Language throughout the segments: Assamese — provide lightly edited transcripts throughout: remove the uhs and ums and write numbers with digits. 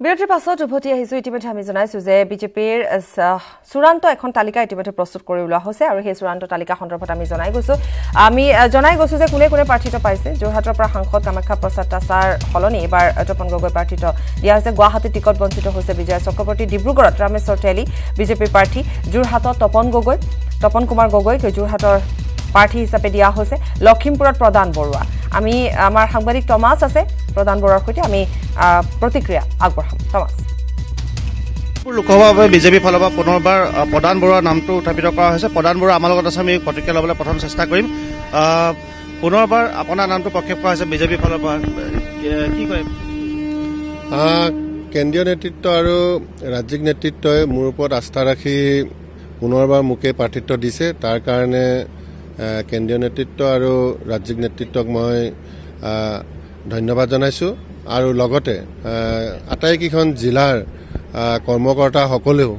বিৰতিৰ পাছত উভতি আহিছো ইতিমধ্যে আমি জনাইছো যে বিজেপিৰ চূড়ান্ত এখন তালিকা ইতিমধ্যে প্ৰস্তুত কৰি ওলোৱা হৈছে আৰু সেই চূড়ান্ত তালিকা সন্দৰ্ভত আমি জনাই গৈছো যে কোনে কোনে প্ৰাৰ্থিত্ব পাইছে যোৰহাটৰ পৰা সাংসদ কামাখ্যা প্ৰসাদ তাছাৰ সলনি এবাৰ তপন গগৈ প্ৰাৰ্থিত্ব দিয়া হৈছে গুৱাহাটীত টিকট বঞ্চিত হৈছে বিজয় চক্ৰৱৰ্তী ডিব্ৰুগড়ত ৰামেশ্বৰ তেলী বিজেপিৰ প্ৰাৰ্থী যোৰহাটত তপন কুমাৰ গগৈক যোৰহাটৰ প্ৰাৰ্থী হিচাপে দিয়া হৈছে লখিমপুৰত প্ৰদান বৰুৱা আমি আমাৰ সাংবাদিক টমাছ আছে প্ৰদান বৰুৱাৰ সৈতে আমি প্ৰতিক্ৰিয়া আগবঢ়াম টমাছ লোকসভাৰ বিজেপি ফালৰ পৰা পুনৰবাৰ প্ৰদান বৰুৱাৰ নামটো উত্থাপিত কৰা হৈছে প্ৰদান বৰুৱা আমাৰ লগত আছে আমি প্ৰতিক্ৰিয়া ল'বলৈ প্ৰথম চেষ্টা কৰিম পুনৰবাৰ আপোনাৰ নামটো প্ৰক্ষেপ কৰা হৈছে বিজেপি ফালৰ পৰা কি কয় কেন্দ্ৰীয় নেতৃত্ব আৰু ৰাজ্যিক নেতৃত্বই মোৰ ওপৰত আস্থা ৰাখি পুনৰবাৰ মোকে প্ৰাৰ্থিত্ব দিছে তাৰ কাৰণে কেন্দ্ৰীয় নেতৃত্ব আৰু ৰাজ্যিক নেতৃত্বক মই ধন্যবাদ জনাইছোঁ আৰু লগতে আটাইকেইখন জিলাৰ কৰ্মকৰ্তাসকলেও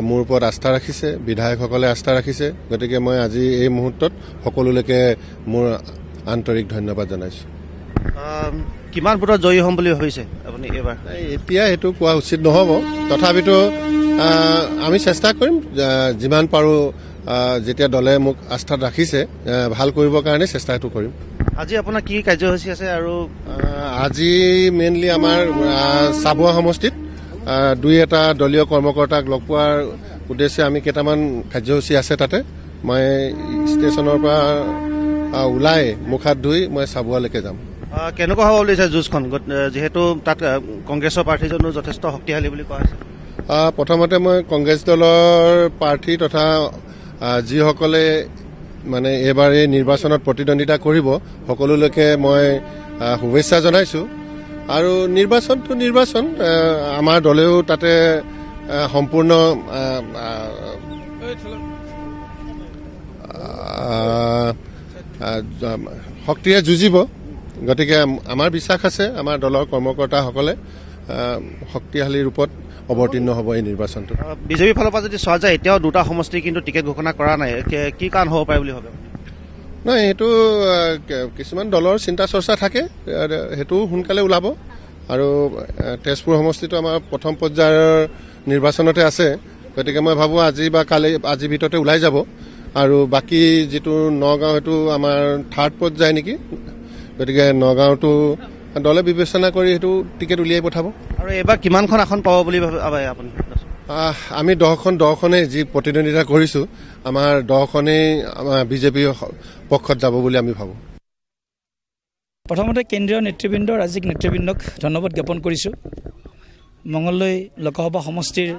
মোৰ ওপৰত আস্থা ৰাখিছে বিধায়কসকলে আস্থা ৰাখিছে গতিকে মই আজি এই মুহূৰ্তত সকলোলৈকে মোৰ আন্তৰিক ধন্যবাদ জনাইছোঁ কিমান ভোটত জয়ী হ'ম বুলি ভাবিছে আপুনি এইবাৰ এতিয়া সেইটো কোৱা উচিত নহ'ব তথাপিতো আমি চেষ্টা কৰিম যিমান পাৰোঁ যেতিয়া দলে মোক আস্থাত ৰাখিছে ভাল কৰিবৰ কাৰণে চেষ্টাটো কৰিম আজি আপোনাৰ কি কাৰ্যসূচী আছে আৰু আজি মেইনলি আমাৰ চাবুৱা সমষ্টিত দুই এটা দলীয় কৰ্মকৰ্তাক লগ পোৱাৰ উদ্দেশ্যে আমি কেইটামান কাৰ্যসূচী আছে তাতে মই ষ্টেচনৰ পৰা ওলাই মুখ হাত ধুই মই চাবুৱালৈকে যাম কেনেকুৱা হ'ব বুলিছে যুঁজখন যিহেতু তাত কংগ্ৰেছৰ প্ৰাৰ্থীজনো যথেষ্ট শক্তিশালী বুলি কোৱা হৈছে প্ৰথমতে মই কংগ্ৰেছ দলৰ প্ৰাৰ্থী তথা যিসকলে মানে এইবাৰ এই নিৰ্বাচনত প্ৰতিদ্বন্দ্বিতা কৰিব সকলোলৈকে মই শুভেচ্ছা জনাইছোঁ আৰু নিৰ্বাচনটো নিৰ্বাচন আমাৰ দলেও তাতে সম্পূৰ্ণ শক্তিৰে যুঁজিব গতিকে আমাৰ বিশ্বাস আছে আমাৰ দলৰ কৰ্মকৰ্তাসকলে শক্তিশালী ৰূপত অৱতীৰ্ণ হ'ব এই নিৰ্বাচনটো বিজেপিৰ ফালৰ পৰা যদি চোৱা যায় এতিয়াও দুটা সমষ্টি কিন্তু টিকেট ঘোষণা কৰা নাই কি কাৰণ হ'ব পাৰে বুলি ভাবে নাই এইটো কিছুমান দলৰ চিন্তা চৰ্চা থাকে সেইটো সোনকালে ওলাব আৰু তেজপুৰ সমষ্টিটো আমাৰ প্ৰথম পৰ্যায়ৰ নিৰ্বাচনতে আছে গতিকে মই ভাবোঁ আজি বা কালি আজিৰ ভিতৰতে ওলাই যাব আৰু বাকী যিটো নগাঁও সেইটো আমাৰ থাৰ্ড পৰ্যায় নেকি গতিকে নগাঁওটো দলে বিবেচনা কৰি সেইটো টিকেট উলিয়াই পঠাব আৰু এইবাৰ কিমানখন আসন পাব বুলি ভাবে আপুনি আমি 10খনেই যি প্ৰতিদ্বন্দ্বিতা কৰিছোঁ আমাৰ 10খনেই আমাৰ বিজেপি পক্ষত যাব বুলি আমি ভাবোঁ প্ৰথমতে কেন্দ্ৰীয় নেতৃবৃন্দ ৰাজ্যিক নেতৃবৃন্দক ধন্যবাদ জ্ঞাপন কৰিছোঁ মঙলদৈ লোকসভা সমষ্টিৰ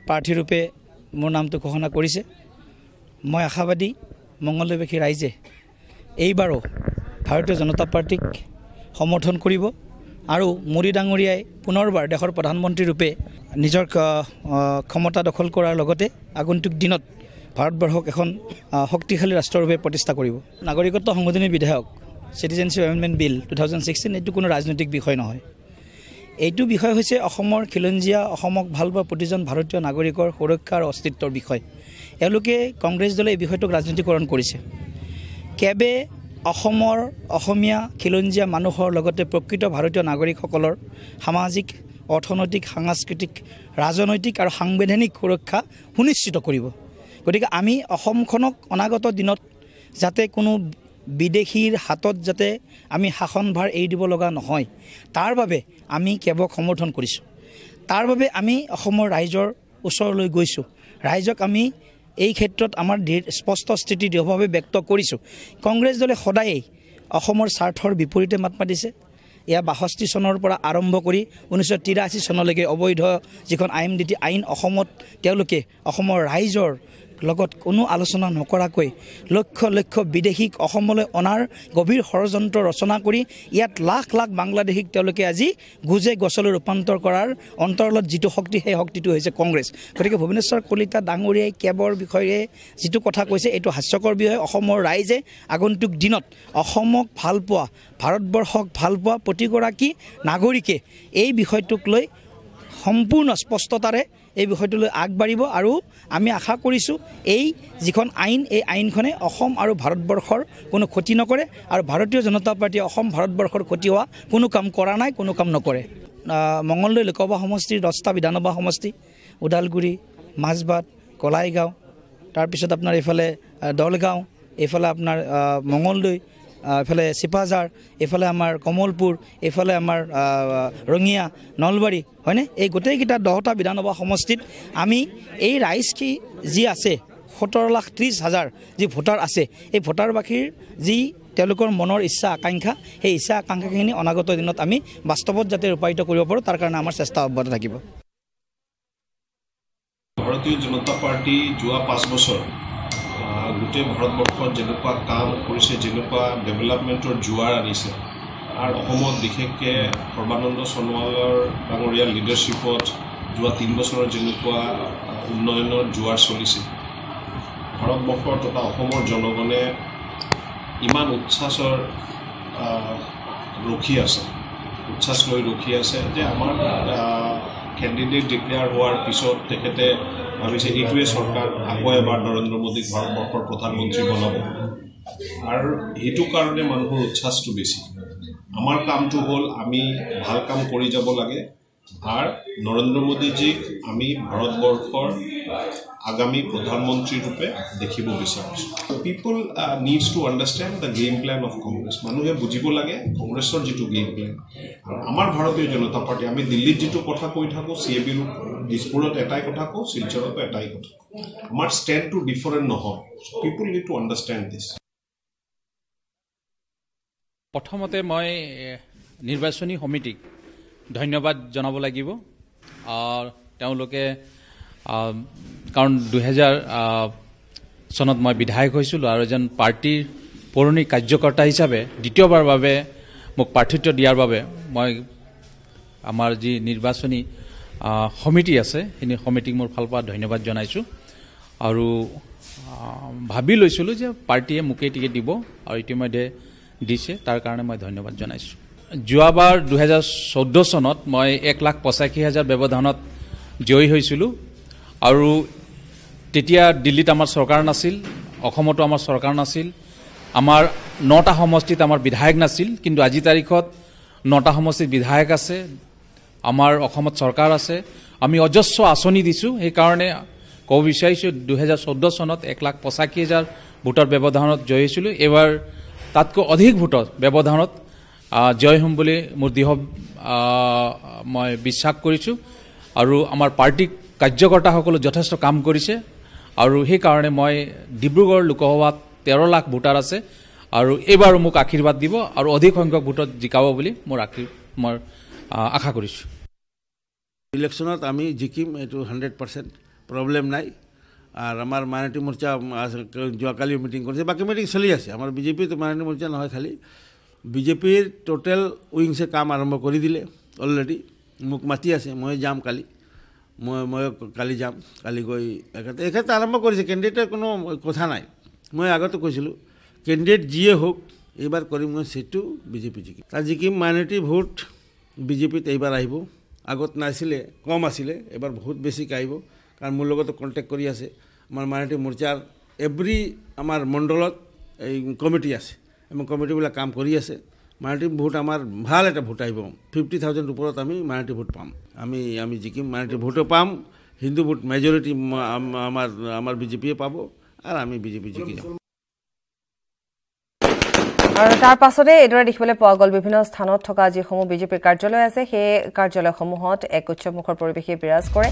প্ৰাৰ্থীৰূপে মোৰ নামটো ঘোষণা কৰিছে মই আশাবাদী মঙলদৈবাসী ৰাইজে এইবাৰো ভাৰতীয় জনতা পাৰ্টীক সমৰ্থন কৰিব আৰু মোদী ডাঙৰীয়াই পুনৰবাৰ দেশৰ প্ৰধানমন্ত্ৰী ৰূপে নিজৰ ক্ষমতা দখল কৰাৰ লগতে আগন্তুক দিনত ভাৰতবৰ্ষক এখন শক্তিশালী ৰাষ্ট্ৰৰূপে প্ৰতিষ্ঠা কৰিব নাগৰিকত্ব সংশোধনী বিধেয়ক চিটিজেনশ্বিপ এমেণ্ডমেণ্ট বিল 2016 এইটো কোনো ৰাজনৈতিক বিষয় নহয় এইটো বিষয় হৈছে অসমৰ খিলঞ্জীয়া অসমক ভাল পোৱা প্ৰতিজন ভাৰতীয় নাগৰিকৰ সুৰক্ষা আৰু অস্তিত্বৰ বিষয় এওঁলোকে কংগ্ৰেছ দলে এই বিষয়টোক ৰাজনীতিকৰণ কৰিছে কেবে অসমৰ অসমীয়া খিলঞ্জীয়া মানুহৰ লগতে প্ৰকৃত ভাৰতীয় নাগৰিকসকলৰ সামাজিক অৰ্থনৈতিক সাংস্কৃতিক ৰাজনৈতিক আৰু সাংবিধানিক সুৰক্ষা সুনিশ্চিত কৰিব গতিকে আমি অসমখনক অনাগত দিনত যাতে কোনো বিদেশীৰ হাতত যাতে আমি শাসনভাৰ এৰি দিব লগা নহয় তাৰ বাবে আমি কেবক সমৰ্থন কৰিছোঁ তাৰ বাবে আমি অসমৰ ৰাইজৰ ওচৰলৈ গৈছোঁ ৰাইজক আমি এই ক্ষেত্ৰত আমাৰ স্পষ্ট স্থিতি দৃঢ়ভাৱে ব্যক্ত কৰিছোঁ কংগ্ৰেছ দলে সদায়েই অসমৰ স্বাৰ্থৰ বিপৰীতে মাত মাতিছে এয়া 62 চনৰ পৰা আৰম্ভ কৰি 1983 চনলৈকে অবৈধ যিখন আইননীতি আইন অসমত তেওঁলোকে অসমৰ ৰাইজৰ লগত কোনো আলোচনা নকৰাকৈ লক্ষ লক্ষ বিদেশীক অসমলৈ অনাৰ গভীৰ ষড়যন্ত্ৰ ৰচনা কৰি ইয়াত লাখ লাখ বাংলাদেশীক তেওঁলোকে আজি গুজে গছলৈ ৰূপান্তৰ কৰাৰ অন্তৰালত যিটো শক্তি সেই শক্তিটো হৈছে কংগ্ৰেছ গতিকে ভুৱনেশ্বৰ কলিতা ডাঙৰীয়াই কেবৰ বিষয়ে যিটো কথা কৈছে এইটো হাস্যকৰ বিষয় অসমৰ ৰাইজে আগন্তুক দিনত অসমক ভাল পোৱা ভাৰতবৰ্ষক ভাল পোৱা প্ৰতিগৰাকী নাগৰিকে এই বিষয়টোক লৈ সম্পূৰ্ণ স্পষ্টতাৰে এই বিষয়টোলৈ আগবাঢ়িব আৰু আমি আশা কৰিছোঁ এই যিখন আইন এই আইনখনে অসম আৰু ভাৰতবৰ্ষৰ কোনো ক্ষতি নকৰে আৰু ভাৰতীয় জনতা পাৰ্টীয়ে অসম ভাৰতবৰ্ষৰ ক্ষতি হোৱা কোনো কাম কৰা নাই কোনো কাম নকৰে মঙলদৈ লোকসভা সমষ্টিৰ 10টা বিধানসভা সমষ্টি ওদালগুৰি মাজবাট কলাইগাঁও তাৰপিছত আপোনাৰ এইফালে দলগাঁও এইফালে আপোনাৰ মঙলদৈ এইফালে চিপাঝাৰ এইফালে আমাৰ কমলপুৰ এইফালে আমাৰ ৰঙিয়া নলবাৰী হয়নে এই গোটেইকেইটা 10টা বিধানসভা সমষ্টিত আমি এই ৰাইজকি যি আছে 17,30,000 যি ভোটাৰ আছে এই ভোটাৰবাসীৰ যি তেওঁলোকৰ মনৰ ইচ্ছা আকাংক্ষা সেই ইচ্ছা আকাংক্ষাখিনি অনাগত দিনত আমি বাস্তৱত যাতে ৰূপায়িত কৰিব পাৰোঁ তাৰ কাৰণে আমাৰ চেষ্টা অব্যাহত থাকিব ভাৰতীয় জনতা পাৰ্টি যোৱা 5 বছৰ গোটেই ভাৰতবৰ্ষত যেনেকুৱা কাম কৰিছে যেনেকুৱা ডেভেলপমেণ্টৰ জোৱাৰ আনিছে আৰু অসমত বিশেষকৈ সৰ্বানন্দ সোণোৱালৰ ডাঙৰীয়া লিডাৰশ্বিপত যোৱা 3 বছৰৰ যেনেকুৱা উন্নয়নৰ জোৱাৰ চলিছে ভাৰতবৰ্ষৰ তথা অসমৰ জনগণে ইমান উচ্ছ্বাসৰ উচ্ছ্বাস লৈ ৰখি আছে যে আমাৰ কেণ্ডিডেট ডিক্লেয়াৰ হোৱাৰ পিছত তেখেতে ভাবিছে এইটোৱে চৰকাৰ আকৌ এবাৰ নৰেন্দ্ৰ মোদীক ভাৰতবৰ্ষৰ প্ৰধানমন্ত্ৰী বনাব আৰু এইটো কাৰণে মানুহৰ উচ্ছ্বাসটো বেছি আমাৰ কামটো হ'ল আমি ভাল কাম কৰি যাব লাগে আৰু নৰেন্দ্ৰ মোদীজীক আমি ভাৰতবৰ্ষৰ আগামী প্ৰধানমন্ত্ৰী ৰূপে দেখিব বিচাৰিছোঁ people needs to understand the game plan of Congress মানুহে বুজিব লাগে কংগ্ৰেছৰ যিটো গেম প্লেন আৰু আমাৰ ভাৰতীয় জনতা পাৰ্টি আমি দিল্লীত যিটো কথা কৈ থাকোঁ CAB দিছপুৰত এটাই কথা কওঁ শিলচৰতো এটাই কথা আমাৰ ষ্টেণ্ডটো ডিফাৰেণ্ট নহয় পিপল নিড টু আণ্ডাৰষ্টেণ্ড দিছ প্ৰথমতে মই নিৰ্বাচনী সমিতিক ধন্যবাদ জনাব লাগিব তেওঁলোকে কাৰণ 2000 চনত মই বিধায়ক হৈছিলোঁ আৰু এজন পাৰ্টিৰ পুৰণি কাৰ্যকৰ্তা হিচাপে দ্বিতীয়বাৰ বাবে মোক প্ৰাৰ্থিত্ব দিয়াৰ বাবে মই আমাৰ যি নিৰ্বাচনী সমিতি আছে সেই সমিতিক মোৰ ফালৰ পৰা ধন্যবাদ জনাইছোঁ আৰু ভাবি লৈছিলোঁ যে পাৰ্টিয়ে মোকেই টিকেট দিব আৰু ইতিমধ্যে দিছে তাৰ কাৰণে মই ধন্যবাদ জনাইছোঁ যোৱাবাৰ 2014 চনত মই 1,85,000 ব্যৱধানত জয়ী হৈছিলোঁ আৰু তেতিয়া দিল্লীত আমাৰ চৰকাৰ নাছিল অসমতো আমাৰ চৰকাৰ নাছিল আমাৰ 9টা সমষ্টিত আমাৰ বিধায়ক নাছিল কিন্তু আজি তাৰিখত 9টা সমষ্টিত বিধায়ক আছে আমাৰ অসমত চৰকাৰ আছে আমি অজস্ৰ আঁচনি দিছোঁ সেইকাৰণে ক'ব বিচাৰিছোঁ 2014 চনত 1,85,000 ভোটৰ ব্যৱধানত জয়ী হৈছিলোঁ এইবাৰ তাতকৈ অধিক ভোটৰ ব্যৱধানত জয় হ'ম বুলি মোৰ দৃঢ় মই বিশ্বাস কৰিছোঁ আৰু আমাৰ পাৰ্টিক কাৰ্যকৰ্তাসকলে যথেষ্ট কাম কৰিছে আৰু সেইকাৰণে মই ডিব্ৰুগড় লোকসভাত 13 লাখ ভোটাৰ আছে আৰু এইবাৰো মোক আশীৰ্বাদ দিব আৰু অধিক সংখ্যক ভোটত জিকাব বুলি মই আশা কৰিছোঁ ইলেকশ্যনত আমি জিকিম এইটো 100% প্ৰব্লেম নাই আৰু আমাৰ মাইনৰিটি মৰ্চা যোৱাকালি মিটিং কৰিছে বাকী মিটিং চলি আছে আমাৰ বিজেপিৰ মাইনৰিটি মৰ্চা নহয় খালি বিজেপিৰ টোটেল উইংছে কাম আৰম্ভ কৰি দিলে অলৰেডি মোক মাতি আছে মই যাম কালি মই কালি যাম কালি গৈ এখেতে আৰম্ভ কৰিছে কেণ্ডিডেটৰ কোনো কথা নাই মই আগতে কৈছিলোঁ কেণ্ডিডেট যিয়ে হওক এইবাৰ কৰিম মই সেইটো বিজেপি জিকিম তাৰ জিকিম মাইনৰিটি ভোট বিজেপিত এইবাৰ আহিব আগত নাছিলে কম আছিলে এবাৰ বহুত বেছিকৈ আহিব কাৰণ মোৰ লগত কণ্টেক্ট কৰি আছে আমাৰ মাইনৰিটি মৰ্চাৰ এভৰি আমাৰ মণ্ডলত এই কমিটি আছে এবং কমিটিবিলাক কাম কৰি আছে মাইনৰিটি ভোট আমাৰ ভাল এটা ভোট আহিব 50,000 ওপৰত আমি মাইনৰিটি ভোট পাম আমি জিকিম মাইনৰিটি ভোটো পাম হিন্দু ভোট মেজৰিটি আমাৰ বিজেপিয়ে পাব আৰু আমি বিজেপি জিকি যাম আৰু তাৰ পাছতে এইদৰে দেখিবলৈ পোৱা গ'ল বিভিন্ন স্থানত থকা যিসমূহ বিজেপিৰ কাৰ্যালয় আছে সেই কাৰ্যালয়সমূহত এক উৎসৱমুখৰ পৰিৱেশে বিৰাজ কৰে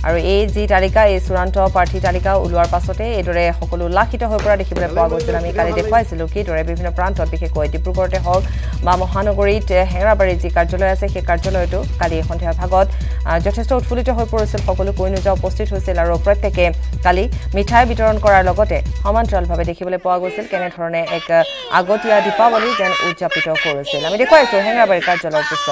আৰু এই যি তালিকা এই চূড়ান্ত প্ৰাৰ্থী তালিকা ওলোৱাৰ পাছতে এইদৰে সকলো উল্লাসিত হৈ পৰা দেখিবলৈ পোৱা গৈছিল আমি কালি দেখুৱাইছিলোঁ কিদৰে বিভিন্ন প্ৰান্তত বিশেষকৈ ডিব্ৰুগড়তে হওক বা মহানগৰীত হেঙেৰাবাৰীৰ যি কাৰ্যালয় আছে সেই কাৰ্যালয়তো কালি সন্ধিয়া ভাগত যথেষ্ট উৎফুল্লিত হৈ পৰিছিল সকলো কৈ নোযোৱা উপস্থিত হৈছিল আৰু প্ৰত্যেকে কালি মিঠাই বিতৰণ কৰাৰ লগতে সমান্তৰালভাৱে দেখিবলৈ পোৱা গৈছিল কেনেধৰণে এক আগতীয়া দীপাৱলী যেন উদযাপিত কৰিছিল আমি দেখুৱাইছোঁ হেঙেৰাবাৰীৰ কাৰ্যালয়ৰ দৃশ্য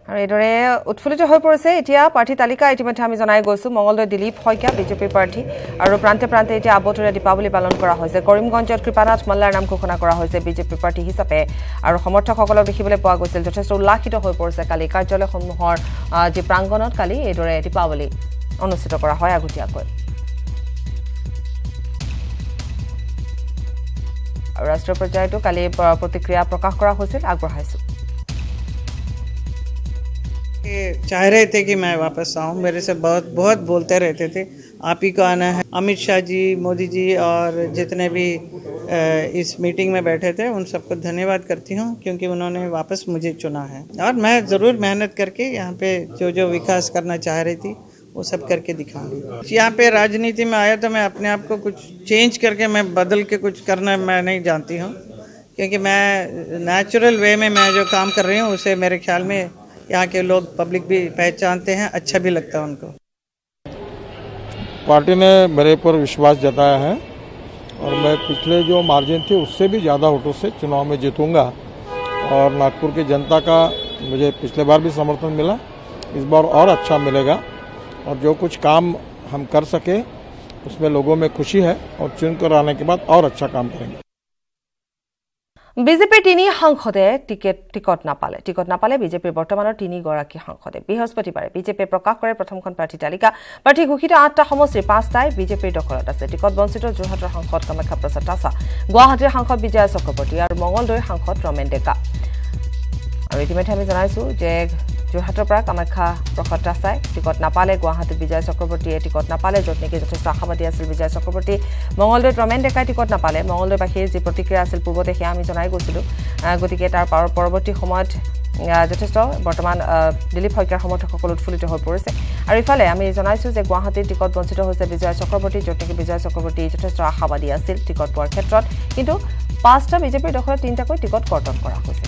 আৰু এইদৰে উৎফুল্লিত হৈ পৰিছে এতিয়া প্ৰাৰ্থী তালিকা ইতিমধ্যে আমি জনাই গৈছোঁ মঙলদৈ দিলীপ শইকীয়া বিজেপিৰ প্ৰাৰ্থী আৰু প্ৰান্তে প্ৰান্তে এতিয়া আবতৰীয়া দীপাৱলী পালন কৰা হৈছে কৰিমগঞ্জত কৃপানাথ মাল্লাৰ নাম ঘোষণা কৰা হৈছে বিজেপিৰ প্ৰাৰ্থী হিচাপে আৰু সমৰ্থকসকলক দেখিবলৈ পোৱা গৈছিল যথেষ্ট উল্লাসিত হৈ পৰিছে কালি কাৰ্যালয়সমূহৰ যি প্ৰাংগণত কালি এইদৰে দীপাৱলী অনুষ্ঠিত কৰা হয় আগতীয়াকৈ ৰাষ্ট্ৰীয় পৰ্যায়তো কালি প্ৰতিক্ৰিয়া প্ৰকাশ কৰা হৈছিল আগবঢ়াইছো चाह रहे थे कि मैं वापस आऊं मेरे से बहुत बोलते रहते थे आप ही को आना है अमित शाह जी मोदी जी और जितने भी इस मीटिंग में बैठे थे उन सबको धन्यवाद करती हूं क्योंकि उन्होंने वापस मुझे चुना है और मैं ज़रूर मेहनत करके यहाँ पे जो विकास करना चाह रही थी वो सब करके दिखाऊंगी यहाँ पे राजनीति में आया तो मैं अपने आप को कुछ चेंज करके मैं बदल के कुछ करना मैं नहीं जानती हूँ क्योंकि मैं नेचुरल वे में मैं जो काम कर रही हूँ उसे मेरे ख्याल में यहाँ के लोग पब्लिक भी पहचानते हैं अच्छा भी लगता है उनको पार्टी ने मेरे ऊपर विश्वास जताया है और मैं पिछले जो मार्जिन थे उससे भी ज़्यादा वोटों से चुनाव में जीतूंगा और नागपुर की जनता का मुझे पिछले बार भी समर्थन मिला इस बार और अच्छा मिलेगा और जो कुछ काम हम कर सके उसमें लोगों में खुशी है और चुनकर आने के बाद और अच्छा काम करेंगे বিজেপিৰ তিনি সাংসদে টিকট নাপালে বিজেপিৰ বৰ্তমানৰ তিনিগৰাকী সাংসদে বৃহস্পতিবাৰে বিজেপিয়ে প্ৰকাশ কৰে প্ৰথমখন প্ৰাৰ্থী তালিকা প্ৰাৰ্থী ঘোষিত 8টা সমষ্টিৰ 5টাই বিজেপিৰ দখলত আছে টিকট বঞ্চিত যোৰহাটৰ সাংসদ কামাখ্যা প্ৰসাদ তাছা গুৱাহাটীৰ সাংসদ বিজয় চক্ৰৱৰ্তী আৰু মঙলদৈৰ সাংসদ ৰমেন ডেকা আৰু ইতিমধ্যে আমি জনাইছো যে যোৰহাটৰ পৰা কামাখ্যা প্ৰসাদ তাছাই টিকট নাপালে গুৱাহাটীত বিজয় চক্ৰৱৰ্তীয়ে টিকট নাপালে য'ত নেকি যথেষ্ট আশাবাদী আছিল বিজয় চক্ৰৱৰ্তী মঙলদৈত ৰমেন ডেকাই টিকট নাপালে মঙলদৈবাসীৰ যি প্ৰতিক্ৰিয়া আছিল পূৰ্বতে সেয়া আমি জনাই গৈছিলোঁ গতিকে তাৰ পৰৱৰ্তী সময়ত যথেষ্ট বৰ্তমান দিলীপ শইকীয়াৰ সমৰ্থকসকল উৎফুল্লিত হৈ পৰিছে আৰু ইফালে আমি জনাইছোঁ যে গুৱাহাটীৰ টিকট বঞ্চিত হৈছে বিজয় চক্ৰৱৰ্তী য'ত নেকি বিজয় চক্ৰৱৰ্তী যথেষ্ট আশাবাদী আছিল টিকট পোৱাৰ ক্ষেত্ৰত কিন্তু 5টা বিজেপিৰ দখলত 3টাকৈ টিকট কৰ্তন কৰা হৈছে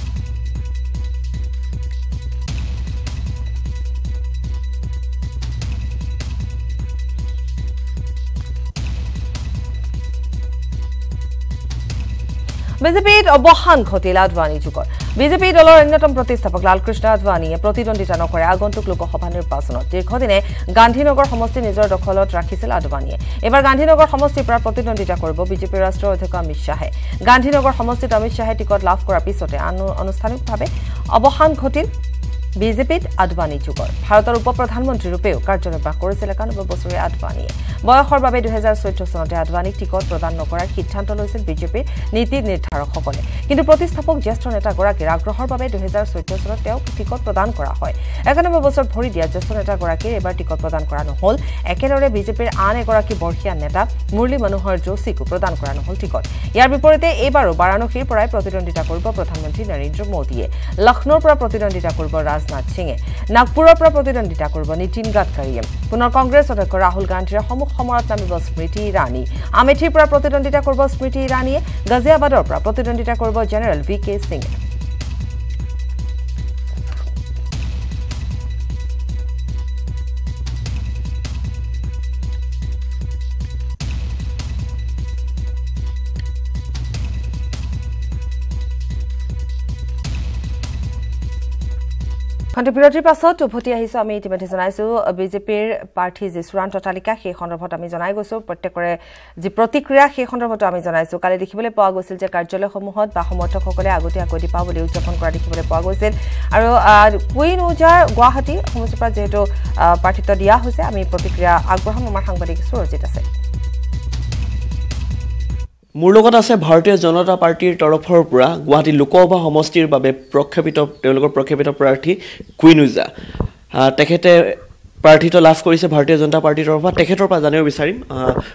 বিজেপিত অৱসান ঘটিল আদৱানী যুগৰ বিজেপি দলৰ অন্যতম প্ৰতিষ্ঠাপক লালকৃষ্ণ আদৱানীয়ে প্ৰতিদ্বন্দ্বিতা নকৰে আগন্তুক লোকসভা নিৰ্বাচনত দীৰ্ঘদিনে গান্ধীনগৰ সমষ্টি নিজৰ দখলত ৰাখিছিল আদৱানীয়ে এবাৰ গান্ধীনগৰ সমষ্টিৰ পৰা প্ৰতিদ্বন্দ্বিতা কৰিব বিজেপিৰ ৰাষ্ট্ৰীয় অধ্যক্ষ অমিত শ্বাহে গান্ধীনগৰ সমষ্টিত অমিত শ্বাহে টিকট লাভ কৰাৰ পিছতে আনুষ্ঠানিকভাৱে অৱসান ঘটিল বিজেপিত আদৱানী যুগৰ ভাৰতৰ উপ প্ৰধানমন্ত্ৰী ৰূপেও কাৰ্যনিৰ্বাহ কৰিছিল 91 বছৰীয়া আদৱানীয়ে বয়সৰ বাবে 2014 চনতে আদৱানীক টিকট প্ৰদান নকৰাৰ সিদ্ধান্ত লৈছিল বিজেপিৰ নীতি নিৰ্ধাৰকসকলে কিন্তু প্ৰতিষ্ঠাপক জ্যেষ্ঠ নেতাগৰাকীৰ আগ্ৰহৰ বাবে 2014 চনত তেওঁক টিকট প্ৰদান কৰা হয় 91 বছৰ ভৰি দিয়া জ্যেষ্ঠ নেতাগৰাকীৰ এবাৰ টিকট প্ৰদান কৰা নহল একেদৰে বিজেপিৰ আন এগৰাকী বৰ্ষীয়া নেতা মুৰলী মনোহৰ যোশীকো প্ৰদান কৰা নহল টিকট ইয়াৰ বিপৰীতে এইবাৰো বাৰাণসীৰ পৰাই প্ৰতিদ্বন্দ্বিতা কৰিব প্ৰধানমন্ত্ৰী নৰেন্দ্ৰ মোদীয়ে লক্ষ্ণৌৰ পৰা প্ৰতিদ্বন্দ্বিতা কৰিব ৰাজনাথ সিঙে নাগপুৰৰ পৰা প্ৰতিদ্বন্দ্বিতা কৰিব নীতিন গাডকাৰীয়ে পুনৰ কংগ্ৰেছ অধ্যক্ষ ৰাহুল গান্ধীৰ সমুখ সমৰত নামিব স্মৃতি ইৰাণী আমেথিৰ পৰা প্ৰতিদ্বন্দ্বিতা কৰিব স্মৃতি ইৰাণীয়ে গাজিয়াবাদৰ পৰা প্ৰতিদ্বন্দ্বিতা কৰিব জেনেৰেল VK সিঙে বিৰতিৰ পাছত উভতি আহিছো আমি ইতিমধ্যে জনাইছো বিজেপিৰ প্ৰাৰ্থী যি চূড়ান্ত তালিকা সেই সন্দৰ্ভত আমি জনাই গৈছো প্ৰত্যেকৰে যি প্ৰতিক্ৰিয়া সেই সন্দৰ্ভত আমি জনাইছো কালি দেখিবলৈ পোৱা গৈছিল যে কাৰ্যালয়সমূহত বা সমৰ্থকসকলে আগতীয়াকৈ দীপাৱলী উদযাপন কৰা দেখিবলৈ পোৱা গৈছিল আৰু কুইন উজাৰ গুৱাহাটী সমষ্টিৰ পৰা যেহেতু প্ৰাৰ্থিত্ব দিয়া হৈছে আমি প্ৰতিক্ৰিয়া আগবঢ়াম আমাৰ সাংবাদিক সুৰজিত আছে মোৰ লগত আছে ভাৰতীয় জনতা পাৰ্টিৰ তৰফৰ পৰা গুৱাহাটী লোকসভা সমষ্টিৰ বাবে তেওঁলোকৰ প্ৰক্ষেপিত প্ৰাৰ্থী কুইন উজা তেখেতে প্ৰাৰ্থিত্ব লাভ কৰিছে ভাৰতীয় জনতা পাৰ্টিৰ তৰফৰ পৰা তেখেতৰ পৰা জানিব বিচাৰিম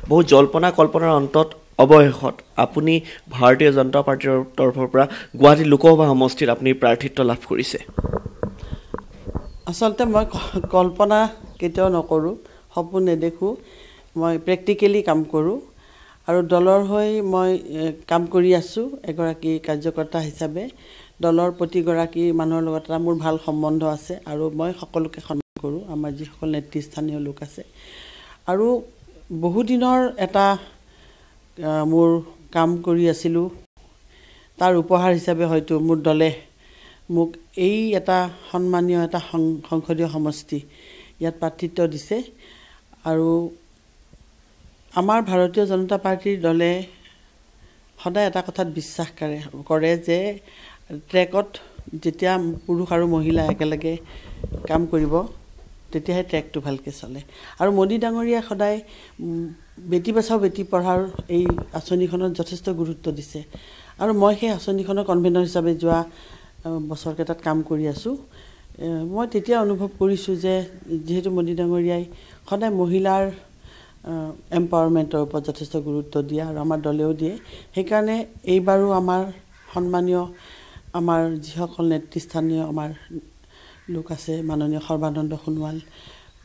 বহু জল্পনা কল্পনাৰ অন্তত অৱশেষত আপুনি ভাৰতীয় জনতা পাৰ্টিৰ তৰফৰ পৰা গুৱাহাটী লোকসভা সমষ্টিত আপুনি প্ৰাৰ্থিত্ব লাভ কৰিছে আচলতে মই কল্পনা কেতিয়াও নকৰোঁ সপোন নেদেখোঁ মই প্ৰেক্টিকেলি কাম কৰোঁ আৰু দলৰ হৈ মই কাম কৰি আছোঁ এগৰাকী কাৰ্যকৰ্তা হিচাপে দলৰ প্ৰতিগৰাকী মানুহৰ লগত মোৰ ভাল সম্বন্ধ আছে আৰু মই সকলোকে সন্মান কৰোঁ আমাৰ যিসকল নেতৃস্থানীয় লোক আছে আৰু বহুদিনৰ এটা মোৰ কাম কৰি আছিলোঁ তাৰ উপহাৰ হিচাপে হয়তো মোৰ দলে মোক এই এটা সন্মানীয় এটা সংসদীয় সমষ্টি ইয়াত প্ৰাৰ্থিত্ব দিছে আৰু আমাৰ ভাৰতীয় জনতা পাৰ্টিৰ দলে সদায় এটা কথাত বিশ্বাস কৰে যে ট্ৰেকত যেতিয়া পুৰুষ আৰু মহিলা একেলগে কাম কৰিব তেতিয়াহে ট্ৰেকটো ভালকৈ চলে আৰু মোদী ডাঙৰীয়া সদায় বেটি বচাও বেটি পঢ়াৰ এই আঁচনিখনত যথেষ্ট গুৰুত্ব দিছে আৰু মই সেই আঁচনিখনৰ কনভেনাৰ হিচাপে যোৱা বছৰকেইটাত কাম কৰি আছোঁ মই তেতিয়া অনুভৱ কৰিছোঁ যে যিহেতু মোদী ডাঙৰীয়াই সদায় মহিলাৰ এম্পাৱাৰমেণ্টৰ ওপৰত যথেষ্ট গুৰুত্ব দিয়ে আৰু আমাৰ দলেও দিয়ে সেইকাৰণে এইবাৰো আমাৰ সন্মানীয় আমাৰ যিসকল নেতৃস্থানীয় আমাৰ লোক আছে মাননীয় সৰ্বানন্দ সোণোৱাল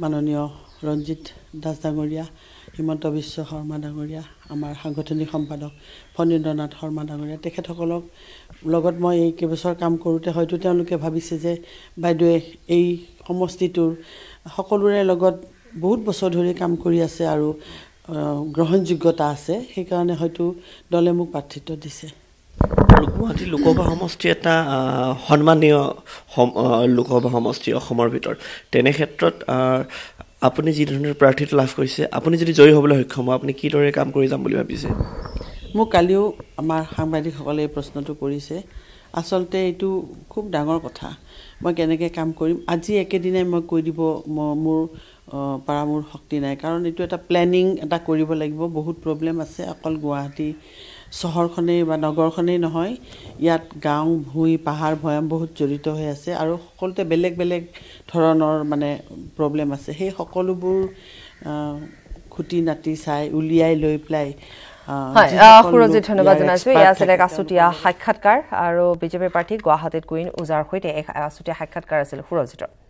মাননীয় ৰঞ্জিত দাস ডাঙৰীয়া হিমন্ত বিশ্ব শৰ্মা ডাঙৰীয়া আমাৰ সাংগঠনিক সম্পাদক ফণীন্দ্ৰনাথ শৰ্মা ডাঙৰীয়া তেখেতসকলক লগত মই এই কেইবছৰ কাম কৰোঁতে হয়তো তেওঁলোকে ভাবিছে যে বাইদেৱে এই সমষ্টিটোৰ সকলোৰে লগত বহুত বছৰ ধৰি কাম কৰি আছে আৰু গ্ৰহণযোগ্যতা আছে সেইকাৰণে হয়তো দলে মোক প্ৰাৰ্থিত্ব দিছে আৰু গুৱাহাটী লোকসভা সমষ্টি এটা সন্মানীয় লোকসভা সমষ্টি অসমৰ ভিতৰত তেনে ক্ষেত্ৰত আপুনি যি ধৰণৰ প্ৰাৰ্থিত্ব লাভ কৰিছে আপুনি যদি জয়ী হ'বলৈ সক্ষম হয় আপুনি কিদৰে কাম কৰি যাম বুলি ভাবিছে মোক কালিও আমাৰ সাংবাদিকসকলে এই প্ৰশ্নটো কৰিছে আচলতে এইটো খুব ডাঙৰ কথা মই কেনেকৈ কাম কৰিম আজি একেদিনাই মই কৈ দিব মোৰ পৰা মোৰ শক্তি নাই কাৰণ এইটো এটা প্লেনিং এটা কৰিব লাগিব বহুত প্ৰব্লেম আছে অকল গুৱাহাটী চহৰখনেই বা নগৰখনেই নহয় ইয়াত গাঁও ভূঁই পাহাৰ ভৈয়াম বহুত জড়িত হৈ আছে আৰু সকলোতে বেলেগ বেলেগ ধৰণৰ মানে প্ৰব্লেম আছে সেই সকলোবোৰ খুঁটি নাটি চাই উলিয়াই লৈ পেলাই সুৰজিত ধন্যবাদ জনাইছোঁ এয়া আছিলে এক আছুতীয়া সাক্ষাৎকাৰ আৰু বিজেপিৰ প্ৰাৰ্থী গুৱাহাটীত কুইন ওজাৰ সৈতে এক আছুতীয়া সাক্ষাৎকাৰ আছিল সুৰজিতৰ